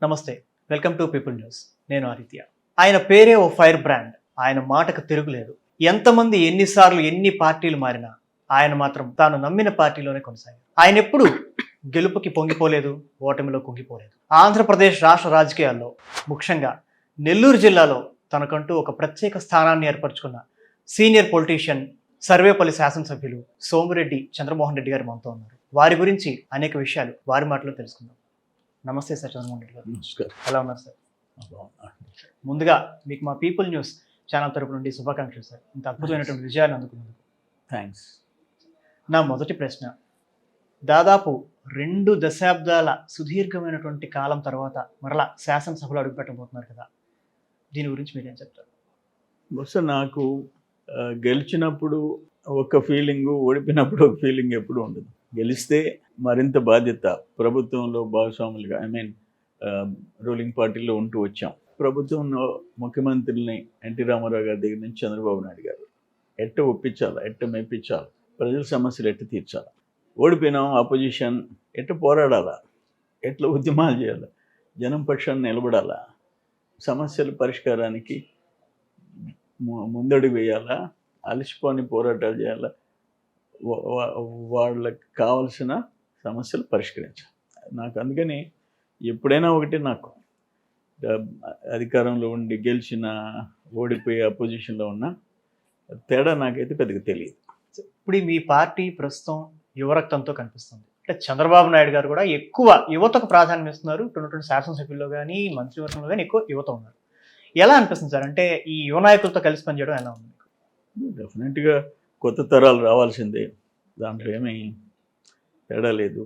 నమస్తే, welcome to people news. నేను ఆదిత్య. ఆయన పేరే ఓ ఫైర్ బ్రాండ్. ఆయన మాటకు తిరుగులేదు. ఎంతమంది ఎన్నిసార్లు ఎన్ని పార్టీలు మారినా ఆయన మాత్రం తాను నమ్మిన పార్టీలోనే కొనసాగారు. ఆయన ఎప్పుడు గెలుపుకి పొంగిపోలేదు, ఓటమిలో కుంగిపోలేదు. ఆంధ్రప్రదేశ్ రాష్ట్ర రాజకీయాల్లో ముఖ్యంగా నెల్లూరు జిల్లాలో తనకంటూ ఒక ప్రత్యేక స్థానాన్ని ఏర్పరచుకున్న సీనియర్ పొలిటీషియన్, సర్వేపల్లి శాసనసభ్యులు సోమిరెడ్డి చంద్రమోహన్ రెడ్డి గారు మనతో ఉన్నారు. వారి గురించి అనేక విషయాలు వారి మాటలో తెలుసుకుందాం. నమస్తే సార్ చంద్రమోహన్ రెడ్డి గారు. నమస్కారం. ఎలా ఉన్నారు సార్? ముందుగా మీకు మా పీపుల్ న్యూస్ ఛానల్ తరపు నుండి శుభాకాంక్షలు సార్, ఇంత అద్భుతమైనటువంటి విజయాన్ని అందుకున్నందుకు. థ్యాంక్స్. నా మొదటి ప్రశ్న, దాదాపు 2 దశాబ్దాల సుదీర్ఘమైనటువంటి కాలం తర్వాత మరలా శాసనసభలో అడుగుపెట్టబోతున్నారు కదా, దీని గురించి మీరేం చెప్తారు? బహుశా నాకు గెలిచినప్పుడు ఒక ఫీలింగు, ఓడిపోయినప్పుడు ఒక ఫీలింగ్ ఎప్పుడు ఉండదు. గెలిస్తే మరింత బాధ్యత, ప్రభుత్వంలో భాగస్వాములుగా రూలింగ్ పార్టీలో ఉంటూ వచ్చాం. ప్రభుత్వంలో ముఖ్యమంత్రుల్ని ఎన్టీ రామారావు గారి దగ్గర నుంచి చంద్రబాబు నాయుడు గారు ఎట్ట ఒప్పించాలి, ఎట్ట మెప్పించాలి, ప్రజల సమస్యలు ఎట్ట తీర్చాలి. ఓడిపోయినాం, అపోజిషన్ ఎట్ట పోరాడాలా, ఎట్లా ఉద్యమాలు చేయాలి, జనం పక్షాన్ని నిలబడాలా, సమస్యల పరిష్కారానికి ముందడుగు వేయాలా, అలసిపోని పోరాటాలు చేయాలా, వాళ్ళకి కావాల్సిన సమస్యలు పరిష్కరించాలి. నాకు అందుకని ఎప్పుడైనా ఒకటి, నాకు అధికారంలో ఉండి గెలిచిన, ఓడిపోయి అపోజిషన్లో ఉన్న తేడా నాకైతే పెద్దగా తెలియదు. ఇప్పుడు మీ పార్టీ ప్రస్తుతం యువరక్తంతో కనిపిస్తుంది. అంటే చంద్రబాబు నాయుడు గారు కూడా ఎక్కువ యువతకు ప్రాధాన్యం ఇస్తున్నారు. ఇప్పుడున్నటువంటి శాసనసభ్యుల్లో కానీ మంత్రివర్గంలో కానీ ఎక్కువ యువత ఉన్నారు. ఎలా అనిపిస్తుంది సార్? అంటే ఈ యువ నాయకులతో కలిసి పనిచేయడం ఎలా ఉంది? డెఫినెట్గా కొత్త తరాలు రావాల్సిందే, దాంట్లో ఏమీ తేడా లేదు.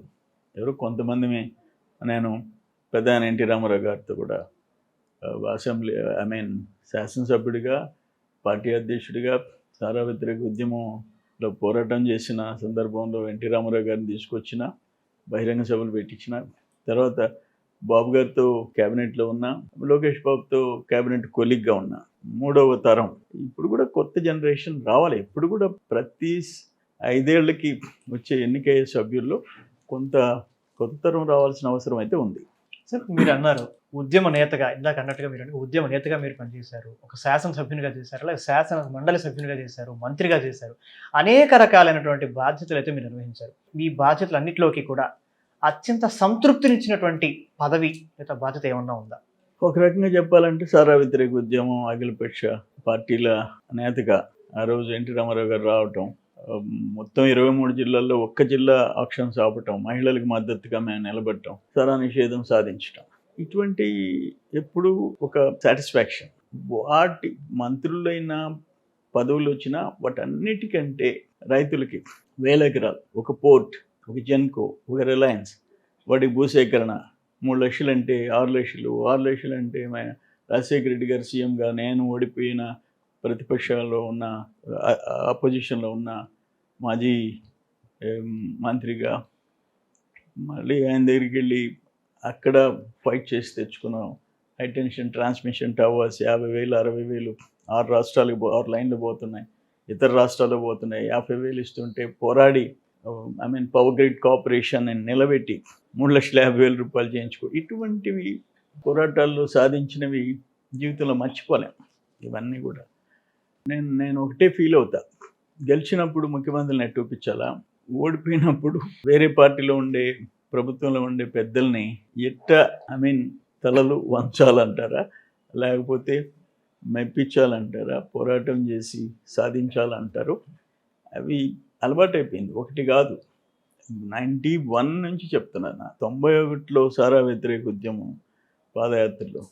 ఎవరో కొంతమందిమే. నేను పెద్ద ఎన్టీ రామారావు గారితో కూడా అసెంబ్లీ శాసనసభ్యుడిగా, పార్టీ అధ్యక్షుడిగా సారా వ్యతిరేక ఉద్యమంలో పోరాటం చేసిన సందర్భంలో ఎన్టీ రామారావు గారిని తీసుకొచ్చిన, బహిరంగ సభలు పెట్టించిన, తర్వాత బాబు గారితో క్యాబినెట్లో ఉన్నా, లోకేష్ బాబుతో క్యాబినెట్ కొలీగ్గా ఉన్నా. 3వ తరం. ఇప్పుడు కూడా కొత్త జనరేషన్ రావాలి. ఇప్పుడు కూడా ప్రతి 5 ఏళ్ళకి వచ్చే ఎన్నికయ్యే సభ్యుల్లో కొంత కొత్త తరం రావాల్సిన అవసరం అయితే ఉంది. సార్, మీరు అన్నారు ఉద్యమ నేతగా, ఇందాక అన్నట్టుగా మీరు ఉద్యమ నేతగా మీరు పనిచేశారు, ఒక శాసనసభ్యునిగా చేశారు, అలాగే శాసన మండలి సభ్యునిగా చేశారు, మంత్రిగా చేశారు, అనేక రకాలైనటువంటి బాధ్యతలు అయితే మీరు నిర్వహించారు. మీ బాధ్యతలు అన్నింటిలోకి కూడా అత్యంత సంతృప్తినిచ్చినటువంటి పదవి లేదా బాధ్యత ఏమన్నా ఉందా? ఒక రకంగా చెప్పాలంటే సారా వ్యతిరేక ఉద్యమం, అఖిలపక్ష పార్టీల నేతగా ఆ రోజు ఎన్టీ రామారావు గారు రావటం, మొత్తం 23 జిల్లాల్లో ఒక్క జిల్లా ఆక్షన్స్ ఆపటం, మహిళలకు మద్దతుగా మేము నిలబడటం, సారా నిషేధం సాధించటం, ఇటువంటి ఎప్పుడు ఒక సాటిస్ఫాక్షన్. వాటి మంత్రులైన పదవులు వచ్చినా వాటన్నిటికంటే రైతులకి 1000 ఎకరాలు, ఒక పోర్ట్, ఒక జెన్కో, ఒక రిలయన్స్, వాటికి భూసేకరణ 3 లక్షలు అంటే 6 లక్షలు, 6 లక్షలు అంటే రాజశేఖర రెడ్డి గారు సీఎంగా, నేను ఓడిపోయిన ప్రతిపక్షాల్లో ఉన్న, అపోజిషన్లో ఉన్న మాజీ మంత్రిగా, మళ్ళీ ఆయన దగ్గరికి వెళ్ళి అక్కడ ఫైట్ చేసి తెచ్చుకున్నాం. హైటెన్షన్ ట్రాన్స్మిషన్ టవర్స్ 50,000, 60,000 6 రాష్ట్రాలకు 6 లైన్లు పోతున్నాయి, ఇతర రాష్ట్రాలకు పోతున్నాయి. 50,000 ఇస్తుంటే పోరాడి పవర్ గ్రిడ్ కార్పొరేషన్ నిలబెట్టి 3,50,000 రూపాయలు చేయించుకో. ఇటువంటివి పోరాటాల్లో సాధించినవి జీవితంలో మర్చిపోలేం. ఇవన్నీ కూడా నేను ఒకటే ఫీల్ అవుతా, గెలిచినప్పుడు ముఖ్యమంత్రిని ఎట్టొప్పించాలా, ఓడిపోయినప్పుడు వేరే పార్టీలో ఉండే, ప్రభుత్వంలో ఉండే పెద్దల్ని ఎట్ట తలలు వంచాలంటారా, లేకపోతే మెప్పించాలంటారా, పోరాటం చేసి సాధించాలంటారు. అవి అలవాటైపోయింది. ఒకటి కాదు, 91 నుంచి చెప్తున్నాను. 91లో సారా వ్యతిరేక ఉద్యమం పాదయాత్రలో,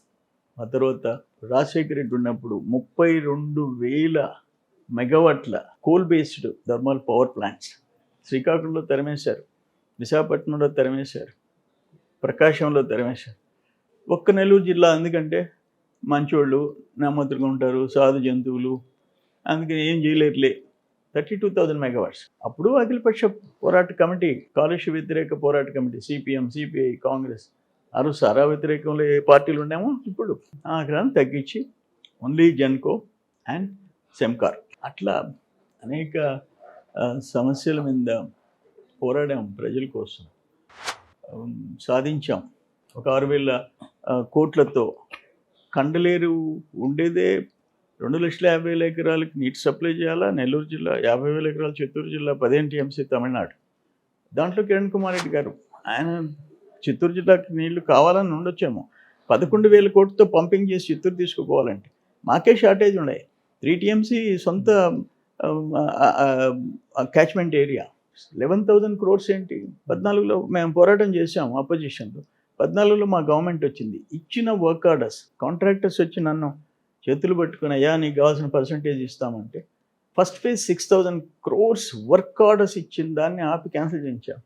ఆ తర్వాత రాజశేఖర రెడ్డి ఉన్నప్పుడు 32,000 మెగావాట్ల coal based thermal power plants శ్రీకాకుళంలో తరిమేశారు, విశాఖపట్నంలో తరిమేశారు, ప్రకాశంలో తరిమేశారు. ఒక్క నెల్లూరు జిల్లా, ఎందుకంటే మంచోళ్ళు, నెమ్మదిగా ఉంటారు, సాధు జంతువులు, అందుకని ఏం చేయలేరులే. 32,000 మెగావాట్స్. అప్పుడు అఖిలపక్ష పోరాట కమిటీ, కాలుష్య వ్యతిరేక పోరాట కమిటీ, సిపిఎం, సిపిఐ, కాంగ్రెస్, సారా వ్యతిరేకంలో ఏ పార్టీలు ఉన్నామో ఇప్పుడు ఆ గ్రాన్ని తగ్గించి ఓన్లీ జెన్కో అండ్ సెమ్కార్, అట్లా అనేక సమస్యల మీద పోరాడాం, ప్రజల కోసం సాధించాం. ఒక 6,000 కోట్లతో. కండలేరు ఉండేదే 2,50,000 ఎకరాలకి నీటి సప్లై చేయాలా. నెల్లూరు జిల్లా 50,000 ఎకరాలు, చిత్తూరు జిల్లా 15 టీఎంసీ తమిళనాడు. దాంట్లో కిరణ్ కుమార్ రెడ్డి గారు ఆయన చిత్తూరు జిల్లాకి నీళ్లు కావాలని ఉండొచ్చేమో. 11,000 కోట్లతో పంపింగ్ చేసి చిత్తూరు తీసుకుపోవాలంటే మాకే షార్టేజ్ ఉన్నాయి. 3 టీఎంసీ సొంత క్యాచ్మెంట్ ఏరియా. 11,000 crores ఏంటి? 14లో మేము పోరాటం చేసాము అపోజిషన్లో. 14లో మా గవర్నమెంట్ వచ్చింది. ఇచ్చిన వర్క్ ఆర్డర్స్ కాంట్రాక్టర్స్ వచ్చి నన్ను చేతులు పట్టుకుని, అయ్యా నీకు కావాల్సిన పర్సంటేజ్ ఇస్తామంటే first phase 6,000 crores work orders ఇచ్చిన దాన్ని ఆపి క్యాన్సిల్ చేయించాం.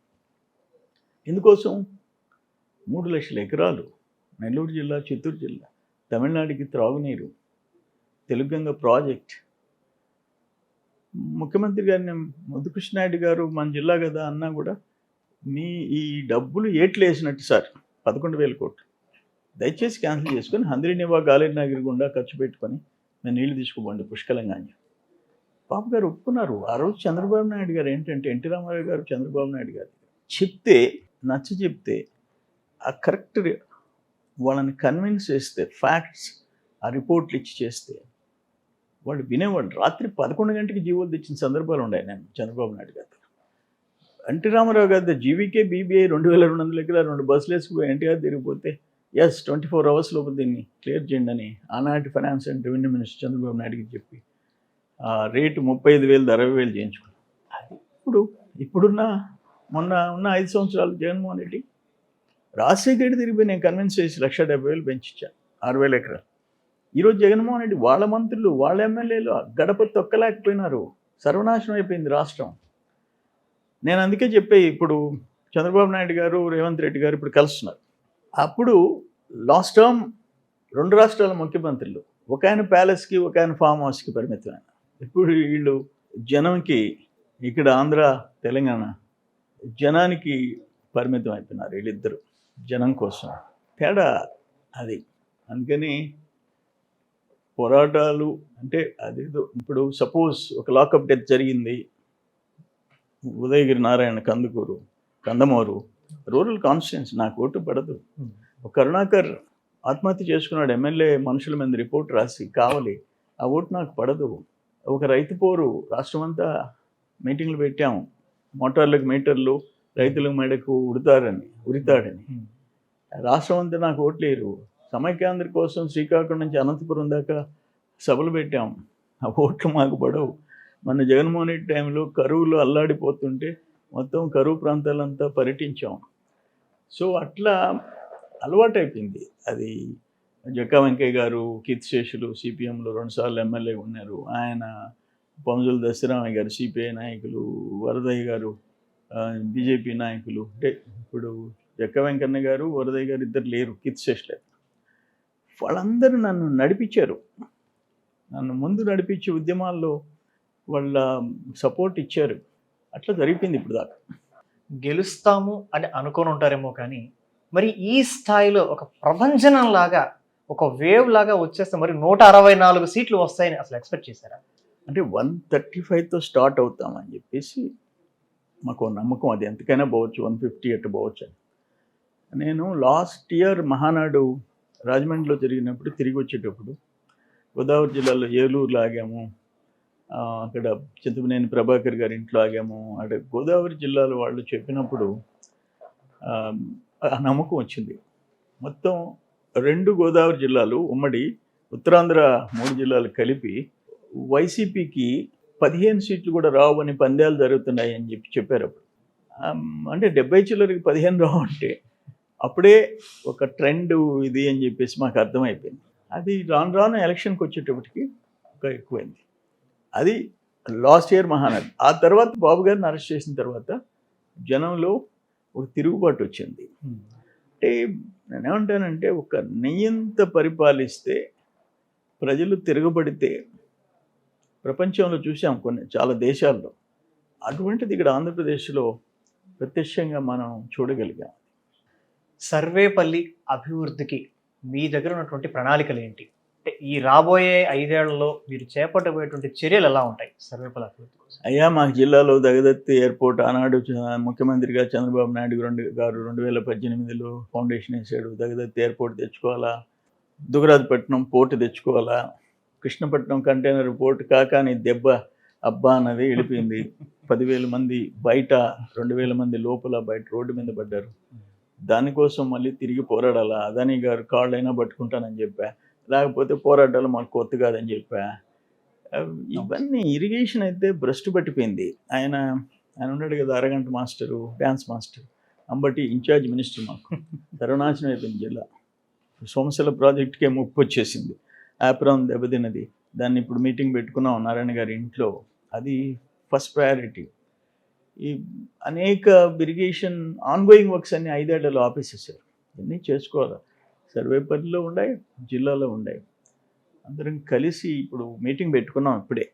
ఎందుకోసం? 3 లక్షల ఎకరాలు నెల్లూరు జిల్లా, చిత్తూరు జిల్లా, తమిళనాడుకి త్రాగునీరు, తెలుగంగ ప్రాజెక్ట్. ముఖ్యమంత్రి గారిని మధుకృష్ణారెడ్డి గారు మన జిల్లా కదా అన్నా కూడా, మీ ఈ డబ్బులు ఏట్లు వేసినట్టు సార్ 11,000 కోట్లు, దయచేసి క్యాన్సిల్ చేసుకొని హంద్రీనివా గాలేరు నగర్ గుండా ఖర్చు పెట్టుకొని మేము నీళ్లు తీసుకోబండి పుష్కలంగా అని బాబు గారు ఒప్పుకున్నారు. ఆ రోజు చంద్రబాబు నాయుడు గారు ఏంటంటే, ఎన్టీ రామారావు గారు చంద్రబాబు నాయుడు గారు చెప్తే, నచ్చ చెప్తే, ఆ కరెక్ట్ వాళ్ళని కన్విన్స్ చేస్తే, ఫ్యాక్ట్స్ ఆ రిపోర్ట్లు ఇచ్చి చేస్తే వాళ్ళు వినేవాళ్ళు. రాత్రి 11 గంటకి జీవోలు తెచ్చిన సందర్భాలు ఉన్నాయి. నేను చంద్రబాబు నాయుడు గారు, ఎన్టీ రామారావు గారి జీవీకే బీబీఐ 2,200 ఎకరాలు 2 బస్సులు వేసుకుపోయి ఎన్టీఆర్ తిరిగిపోతే, 24 hours లోపు దీన్ని క్లియర్ చేయండి అని ఆనాటి finance and revenue minister Chandrababu నాయుడుకి చెప్పి రేటు 35,000 60,000 చేయించుకున్నాం. మొన్న ఉన్న 5 సంవత్సరాలు జగన్మోహన్ రెడ్డి రాజశేఖర్ తిరిగిపోయి నేను కన్విన్స్ చేసి 1,70,000 పెంచిచ్చాను, 6,000 ఎకరాలు. ఈరోజు జగన్మోహన్ రెడ్డి వాళ్ళ మంత్రులు, వాళ్ళ ఎమ్మెల్యేలు గడప తొక్కలేకపోయినారు. సర్వనాశనం అయిపోయింది రాష్ట్రం. నేను అందుకే చెప్పే, ఇప్పుడు చంద్రబాబు నాయుడు గారు, రేవంత్ రెడ్డి గారు ఇప్పుడు కలుస్తున్నారు. అప్పుడు లాస్ట్ టర్మ్ 2 రాష్ట్రాల ముఖ్యమంత్రులు, ఒక ఆయన ప్యాలెస్కి, ఒక ఆయన ఫామ్ హౌస్కి పరిమితమైన. ఇప్పుడు వీళ్ళు జనంకి, ఇక్కడ ఆంధ్ర తెలంగాణ జనానికి పరిమితం అయిపోయినారు వీళ్ళిద్దరు. జనం కోసం తేడా అది. అందుకని పోరాటాలు అంటే అదేదో, ఇప్పుడు సపోజ్ ఒక లాకప్ డెత్ జరిగింది ఉదయగిరి నారాయణ, కందమూరు రూరల్ కాన్స్టిట్యున్సీ, నాకు ఓటు పడదు. ఒక కరుణాకర్ ఆత్మహత్య చేసుకున్నాడు, ఎమ్మెల్యే మనుషుల మీద రిపోర్ట్ రాసి కావాలి, ఆ ఓటు నాకు పడదు. ఒక రైతు పోరు, రాష్ట్రమంతా మీటింగ్లు పెట్టాము, మోటార్లకు మీటర్లు, రైతులకు మెడకు ఉరితాడని. రాష్ట్రం అంతా నాకు ఓట్లేరు. సమైక్యాంధ్ర కోసం శ్రీకాకుళం నుంచి అనంతపురం దాకా సభలు పెట్టాం, ఆ ఓట్లు మాకు పడవు. మన జగన్మోహన్ రెడ్డి టైంలో కరువులు అల్లాడిపోతుంటే మొత్తం కరువు ప్రాంతాలంతా పర్యటించాం. సో అట్లా అలవాటైపోయింది అది. జక్కా వెంకయ్య గారు కీర్తిశేషులు, సిపిఎంలో 2 సార్లు ఎమ్మెల్యే ఉన్నారు ఆయన. పంజుల దశరామయ్య గారు సిపిఐ నాయకులు, వరదయ్య గారు బీజేపీ నాయకులు. అంటే ఇప్పుడు జక్కా వెంకన్న గారు, వరదయ్య గారు ఇద్దరు లేరు, కీర్తిశేషులు. వాళ్ళందరూ నన్ను నడిపించారు. నన్ను ముందు నడిపించే ఉద్యమాల్లో వాళ్ళ సపోర్ట్ ఇచ్చారు. అట్లా జరిగిపోయింది ఇప్పుడు దాకా. గెలుస్తాము అని అనుకొని ఉంటారేమో, కానీ మరి ఈ స్థాయిలో ఒక ప్రభంజనంలాగా, ఒక వేవ్ లాగా వచ్చేస్తే మరి 164 సీట్లు వస్తాయని అసలు ఎక్స్పెక్ట్ చేశారా? అంటే 135తో స్టార్ట్ అవుతామని చెప్పేసి మాకు నమ్మకం. అది ఎంతకైనా పోవచ్చు, 150 అట్టు పోవచ్చు అని. నేను లాస్ట్ ఇయర్ మహానాడు రాజమండ్రిలో జరిగినప్పుడు తిరిగి వచ్చేటప్పుడు గోదావరి జిల్లాలో ఏలూరులో ఆగాము, అక్కడ చింతమనేని ప్రభాకర్ గారి ఇంట్లో ఆగాము. అక్కడ గోదావరి జిల్లాలో వాళ్ళు చెప్పినప్పుడు ఆ నమ్మకం వచ్చింది. మొత్తం 2 గోదావరి జిల్లాలు ఉమ్మడి, ఉత్తరాంధ్ర 3 జిల్లాలు కలిపి వైసీపీకి 15 సీట్లు కూడా రావు అని పందాలు జరుగుతున్నాయి అని చెప్పారు అప్పుడు. అంటే 70 చిల్లరికి 15 రావు అంటే అప్పుడే ఒక ట్రెండ్ ఇది అని చెప్పేసి మాకు అర్థమైపోయింది. అది రాను రాను ఎలక్షన్కి వచ్చేటప్పటికి ఇంకా ఎక్కువైంది. అది లాస్ట్ ఇయర్ మహానది. ఆ తర్వాత బాబు గారిని అరెస్ట్ చేసిన తర్వాత జనంలో ఒక తిరుగుబాటు వచ్చింది. అంటే నేనేమంటానంటే, ఒక నియంత పరిపాలిస్తే ప్రజలు తిరగబడితే ప్రపంచంలో చూసాం చాలా దేశాల్లో, అటువంటిది ఇక్కడ ఆంధ్రప్రదేశ్లో ప్రత్యక్షంగా మనం చూడగలిగాం. సర్వేపల్లి అభివృద్ధికి మీ దగ్గర ఉన్నటువంటి ప్రణాళికలు ఏంటి? అంటే ఈ రాబోయే 5 ఏళ్లలో మీరు చేపట్టబోయేటువంటి చర్యలు ఎలా ఉంటాయి సర్వేపల్లి అభివృద్ధి కోసం? అయ్యా మాకు జిల్లాలో దగదత్తి ఎయిర్పోర్ట్ ఆనాడు ముఖ్యమంత్రిగా చంద్రబాబు నాయుడు గారు 2018లో ఫౌండేషన్ వేసాడు. దగదత్తి ఎయిర్పోర్ట్ తెచ్చుకోవాలా, దుగరాజపట్నం పోర్టు తెచ్చుకోవాలా, కృష్ణపట్నం కంటైనర్ పోర్టు కాకాని దెబ్బ అబ్బా అన్నది వెళ్ళిపోయింది. 10,000 మంది బయట, 2,000 మంది లోపల బయట రోడ్డు మీద పడ్డారు. దానికోసం మళ్ళీ తిరిగి పోరాడాలా. అదానీ గారు కాళ్ళైనా పట్టుకుంటానని చెప్పా, లేకపోతే పోరాటాలు మాకు కొత్త కాదని చెప్పా. ఇవన్నీ ఇరిగేషన్ అయితే భ్రష్టు పట్టిపోయింది. ఆయన ఉన్నాడు కదా, అరగంట master, dance master Ambati incharge minister. మాకు సర్వనాశనం అయిపోయింది జిల్లా. సోమశిల ప్రాజెక్టుకే ముప్పు వచ్చేసింది, ఆప్రాన్ దెబ్బతిన్నది. దాన్ని ఇప్పుడు మీటింగ్ పెట్టుకున్నాం నారాయణ గారి ఇంట్లో. అది ఫస్ట్ ప్రయారిటీ. ఈ అనేక ఇరిగేషన్ ఆన్గోయింగ్ వర్క్స్ అన్ని 5 ఏళ్లలో ఆపేసేసారు. ఇవన్నీ చేసుకోవాలి. సర్వేపల్లిలో ఉన్నాయి, జిల్లాలో ఉన్నాయి. అందరం కలిసి ఇప్పుడు మీటింగ్ పెట్టుకున్నాం ఇప్పుడే.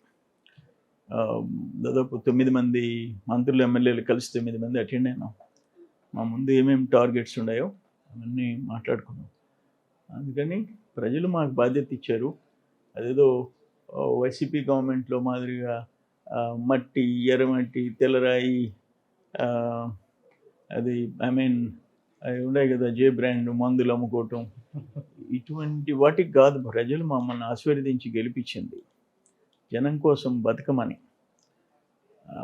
దాదాపు 9 మంది మంత్రులు, ఎమ్మెల్యేలు కలిసి 9 మంది అటెండ్ అయినాం. మా ముందు ఏమేమి టార్గెట్స్ ఉన్నాయో అవన్నీ మాట్లాడుకున్నాం. అందుకని ప్రజలు మాకు బాధ్యత ఇచ్చారు. అదేదో వైసీపీ గవర్నమెంట్లో మాదిరిగా మట్టి, ఎర్రమట్టి, తెల్లరాయి, అది అవి ఉన్నాయి కదా, జే బ్రాండ్ మందులు అమ్ముకోవటం, ఇటువంటి వాటికి కాదు. ప్రజలు మమ్మల్ని ఆశీర్వదించి గెలిపించింది జనం కోసం బతకమని.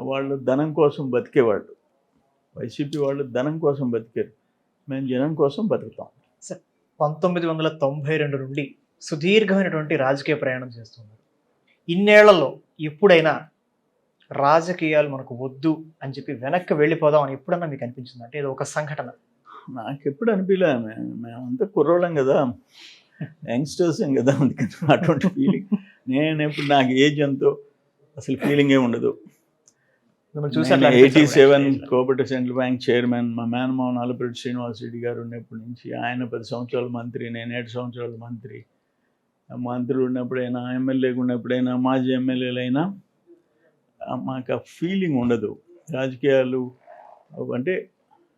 వాళ్ళు ధనం కోసం బతికేవాళ్ళు. వైసీపీ వాళ్ళు ధనం కోసం బతికారు, మేము జనం కోసం బతుకుతాం. 1992 నుండి సుదీర్ఘమైనటువంటి రాజకీయ ప్రయాణం చేస్తున్నారు. ఇన్నేళ్లలో ఎప్పుడైనా రాజకీయాలు మనకు వద్దు అని చెప్పి వెనక్కి వెళ్ళిపోదాం అని ఎప్పుడన్నా మీకు అనిపించింది? అంటే ఇది ఒక సంఘటన. నాకు ఎప్పుడు అనిపించలే. మేమంతా కుర్రోళ్ళం కదా, యంగ్స్టర్స్ కదా, అందుకని అటువంటి ఫీలింగ్. నేను ఎప్పుడు నాకు ఏజ్ ఎంతో అసలు ఫీలింగ్ ఏమి ఉండదు. 87 కోఆపరేటివ్ సెంట్రల్ బ్యాంక్ చైర్మన్. మా మేనమావ నల్లపరెడ్డి శ్రీనివాస్ రెడ్డి గారు ఉన్నప్పటి నుంచి, ఆయన 10 సంవత్సరాల మంత్రి, నేను 7 సంవత్సరాల మంత్రి. మంత్రులు ఉన్నప్పుడైనా, ఎమ్మెల్యేగా ఉన్నప్పుడైనా, మాజీ ఎమ్మెల్యేలైనా మాకు ఆ ఫీలింగ్ ఉండదు. రాజకీయాలు అంటే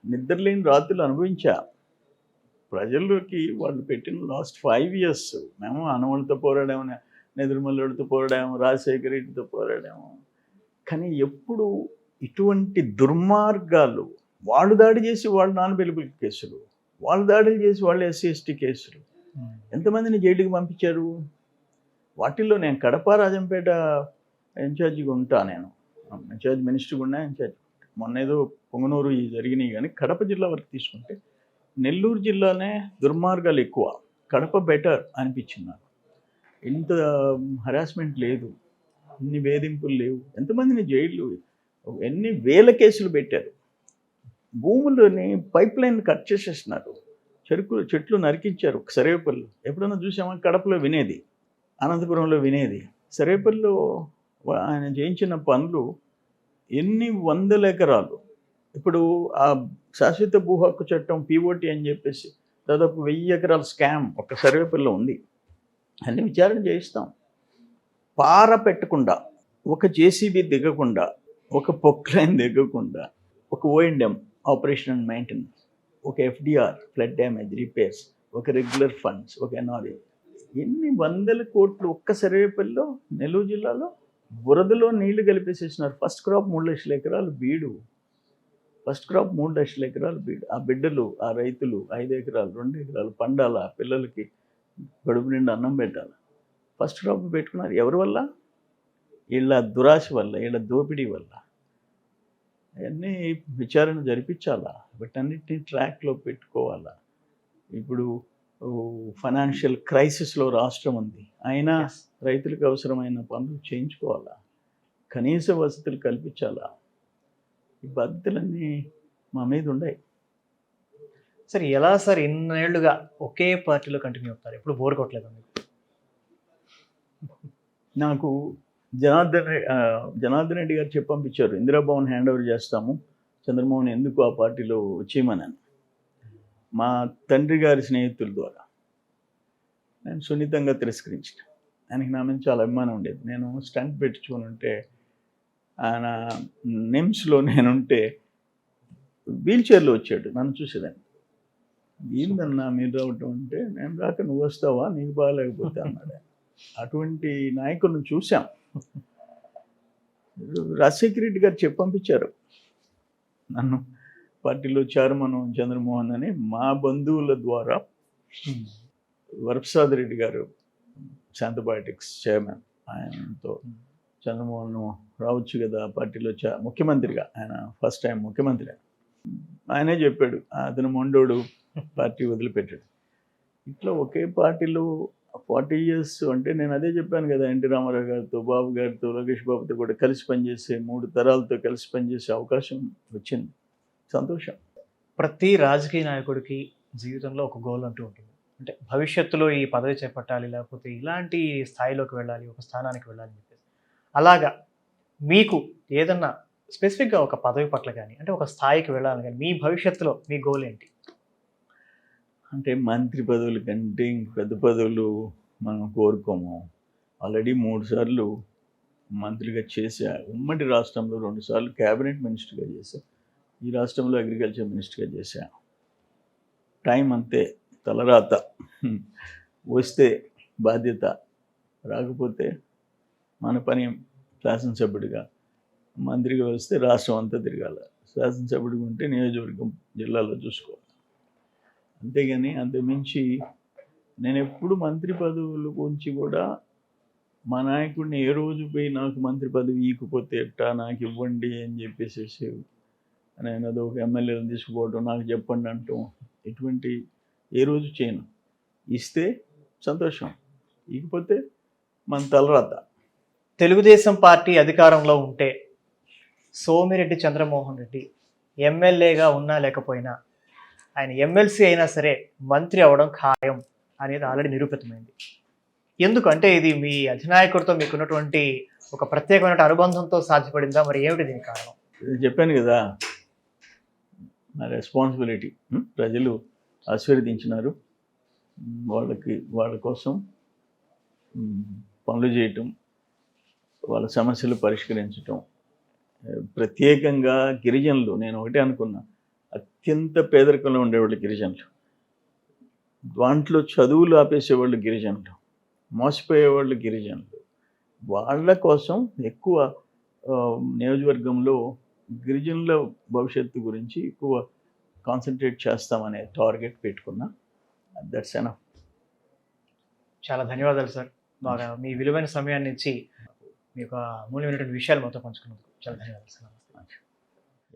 నిద్రలేని రాత్రులు అనుభవించా. ప్రజల్లోకి వాళ్ళు పెట్టిన లాస్ట్ 5 years మేము అనవళ్ళతో పోరాడాము, నెదురుమల్లడితో పోరాడాము, రాజశేఖర రెడ్డితో పోరాడాము. కానీ ఎప్పుడు ఇటువంటి దుర్మార్గాలు, వాళ్ళు దాడి చేసి వాళ్ళు నాన్ బెయిలబుల్ కేసులు, వాళ్ళు దాడులు చేసి వాళ్ళు SC/ST కేసులు, ఎంతమందిని జైలుకి పంపించారు. వాటిల్లో నేను కడప, రాజంపేట ఇన్ఛార్జిగా ఉంటా. నేను ఇన్ఛార్జ్ మినిస్టర్గా ఉన్నా, ఇన్ఛార్జ్. మొన్న ఏదో పొంగనూరు జరిగినాయి. కానీ కడప జిల్లా వరకు తీసుకుంటే నెల్లూరు జిల్లానే దుర్మార్గాలు ఎక్కువ. కడప బెటర్ అనిపించింది నాకు. ఇంత హరాస్మెంట్ లేదు, ఇన్ని వేధింపులు లేవు, ఎంతమందిని జైళ్ళు, ఎన్ని వేల కేసులు పెట్టారు. భూములని పైప్ లైన్ కట్ చేసేస్తున్నారు, చెట్లు నరికించారు. సర్వేపల్లి ఎప్పుడన్నా చూసామా? కడపలో వినేది, అనంతపురంలో వినేది. సర్వేపల్లిలో ఆయన చేయించిన పనులు ఎన్ని వందల ఎకరాలు. ఇప్పుడు ఆ శాశ్వత భూ హక్కు చట్టం POT అని చెప్పేసి దాదాపు 1000 ఎకరాల స్కామ్ ఒక సర్వేపల్లిలో ఉంది. అన్ని విచారణ చేయిస్తాం. పార పెట్టకుండా, ఒక JCB దిగకుండా, ఒక పొక్లైన్ దిగకుండా, ఒక O&M ఆపరేషన్ అండ్ మెయింటెనెన్స్, ఒక FDR ఫ్లడ్ డ్యామేజ్ రిపేర్స్, ఒక రెగ్యులర్ ఫండ్స్, ఒక NRA, ఎన్ని వందల కోట్లు ఒక్క సర్వేపల్లిలో. నెల్లూరు జిల్లాలో బురదలో నీళ్లు కలిపేసేసినారు. ఫస్ట్ క్రాప్ 3 లక్షల ఎకరాలు బీడు. ఫస్ట్ క్రాప్ 3 లక్షల ఎకరాలు బీడు. ఆ బిడ్డలు, ఆ రైతులు 5 ఎకరాలు 2 ఎకరాలు పండాల, పిల్లలకి గడుపు నిండా అన్నం పెట్టాలి. ఫస్ట్ క్రాప్ పెట్టుకున్నారు. ఎవరి వల్ల? వీళ్ళ దురాశ వల్ల, వీళ్ళ దోపిడీ వల్ల. అవన్నీ విచారణ జరిపించాలా, వీటన్నిటిని ట్రాక్లో పెట్టుకోవాలా. ఇప్పుడు ఫైనాన్షియల్ క్రైసిస్లో రాష్ట్రం ఉంది, అయినా రైతులకు అవసరమైన పనులు చేయించుకోవాలా, కనీస వసతులు కల్పించాలా. ఈ బాధ్యతలన్నీ మా మీద ఉన్నాయి. సరే, ఎలా సార్ ఇన్నేళ్లుగా ఒకే పార్టీలో కంటిన్యూ అవుతారు? ఎప్పుడు బోర్ కొట్టలేదు మీకు? నాకు జనార్దన్ రెడ్డి గారు చెప్పి పంపించారు, ఇందిరాభవన్ హ్యాండ్ ఓవర్ చేస్తాము, చంద్రమోహన్ ఎందుకు ఆ పార్టీలో వచ్చేయమని. మా తండ్రి గారి స్నేహితుల ద్వారా నేను సున్నితంగా తిరస్కరించిన. ఆయనకి నా మీద చాలా అభిమానం ఉండేది. నేను స్టంట్ పెట్టుకొని ఉంటే, ఆయన నిమ్స్లో నేనుంటే వీల్ చైర్లో వచ్చాడు, నన్ను చూసేదాన్ని. ఏందన్నా మీరు రావటం అంటే, నేను రాక నువ్వు వస్తావా, నీకు బాగాలేకపోతే అన్నాడు. అటువంటి నాయకులను చూసాం. రాజశేఖర రెడ్డి గారు చెప్పి పంపించారు నన్ను పార్టీలో చైర్మన్ చంద్రమోహన్ అని. మా బంధువుల ద్వారా వరప్రసాద్ రెడ్డి గారు శాంతబయోటిక్స్ చైర్మన్, ఆయనతో చంద్రమోహన్ రావచ్చు కదా పార్టీలో ముఖ్యమంత్రిగా, ఆయన ఫస్ట్ టైం ముఖ్యమంత్రి. ఆయనే చెప్పాడు అతను మొండోడు, పార్టీ వదిలిపెట్టాడు. ఇట్లా ఒకే పార్టీలో 40 years అంటే నేను అదే చెప్పాను కదా, ఎన్టీ రామారావు గారితో, బాబు గారితో, లోకేష్ బాబుతో కూడా కలిసి పనిచేసే, 3 తరాలతో కలిసి పనిచేసే అవకాశం వచ్చింది. సంతోషం. ప్రతి రాజకీయ నాయకుడికి జీవితంలో ఒక గోల్ అంటూ ఉంటుంది. అంటే భవిష్యత్తులో ఈ పదవి చేపట్టాలి, లేకపోతే ఇలాంటి స్థాయిలోకి వెళ్ళాలి, ఒక స్థానానికి వెళ్ళాలి అని చెప్పేసి. అలాగా మీకు ఏదన్నా స్పెసిఫిక్గా ఒక పదవి పట్ల కానీ, అంటే ఒక స్థాయికి వెళ్ళాలని కానీ, మీ భవిష్యత్తులో మీ గోల్ ఏంటి? అంటే మంత్రి పదవుల కంటే ఇంక పెద్ద పదవులు మనం కోరుకోము. ఆల్రెడీ 3 సార్లు మంత్రిగా చేశా. ఉమ్మడి రాష్ట్రంలో 2 సార్లు క్యాబినెట్ మినిస్టర్గా చేశా. ఈ రాష్ట్రంలో అగ్రికల్చర్ మినిస్టర్గా చేశా. టైం అంతే, తలరాత. వస్తే బాధ్యత, రాకపోతే మన పని. శాసనసభ్యుడిగా మంత్రిగా వస్తే రాష్ట్రం అంతా తిరగాల, శాసనసభ్యుడిగా ఉంటే నియోజకవర్గం జిల్లాలో చూసుకోవాలి. అంతేగాని అంతకుమించి నేను ఎప్పుడు మంత్రి పదవుల గురించి కూడా మా నాయకుడిని ఏ రోజు పోయి నాకు మంత్రి పదవి ఇవ్వకపోతే ఎట్టా, నాకు ఇవ్వండి అని చెప్పేసి నేను అదొక ఎమ్మెల్యేలను తీసుకుపోవడం, నాకు చెప్పండి అంటాం, ఎటువంటి ఏ రోజు చేయను. ఇస్తే సంతోషం, ఇకపోతే మన తలరాత. తెలుగుదేశం పార్టీ అధికారంలో ఉంటే సోమిరెడ్డి చంద్రమోహన్ రెడ్డి ఎమ్మెల్యేగా ఉన్నా లేకపోయినా, ఆయన ఎమ్మెల్సీ అయినా సరే మంత్రి అవడం ఖాయం అనేది ఆల్రెడీ నిరూపితమైంది. ఎందుకు అంటే ఇది మీ అధినాయకుడితో మీకున్నటువంటి ఒక ప్రత్యేకమైన అనుబంధంతో సాధ్యపడిందా? మరి ఏమిటి దీనికి కారణం? చెప్పాను కదా, నా రెస్పాన్సిబిలిటీ. ప్రజలు ఆశీర్వదించినారు, వాళ్ళ కోసం పనులు చేయటం, వాళ్ళ సమస్యలు పరిష్కరించటం. ప్రత్యేకంగా గిరిజనులు, నేను ఒకటే అనుకున్నా, అత్యంత పేదరికంలో ఉండేవాళ్ళు గిరిజనులు, దాంట్లో చదువులు ఆపేసేవాళ్ళు గిరిజనులు, మోసపోయేవాళ్ళు గిరిజనులు. వాళ్ళ కోసం ఎక్కువ నియోజకవర్గంలో గిరిజనుల భవిష్యత్తు గురించి ఎక్కువ కాన్సన్ట్రేట్ చేస్తామనే టార్గెట్ పెట్టుకున్నా. That's enough. చాలా ధన్యవాదాలు సార్. బాగా మీ విలువైన సమయాన్ని ఇచ్చి మీ యొక్క అమూల్యమైనటువంటి విషయాలు మాతో పంచుకున్నందుకు చాలా ధన్యవాదాలు సార్.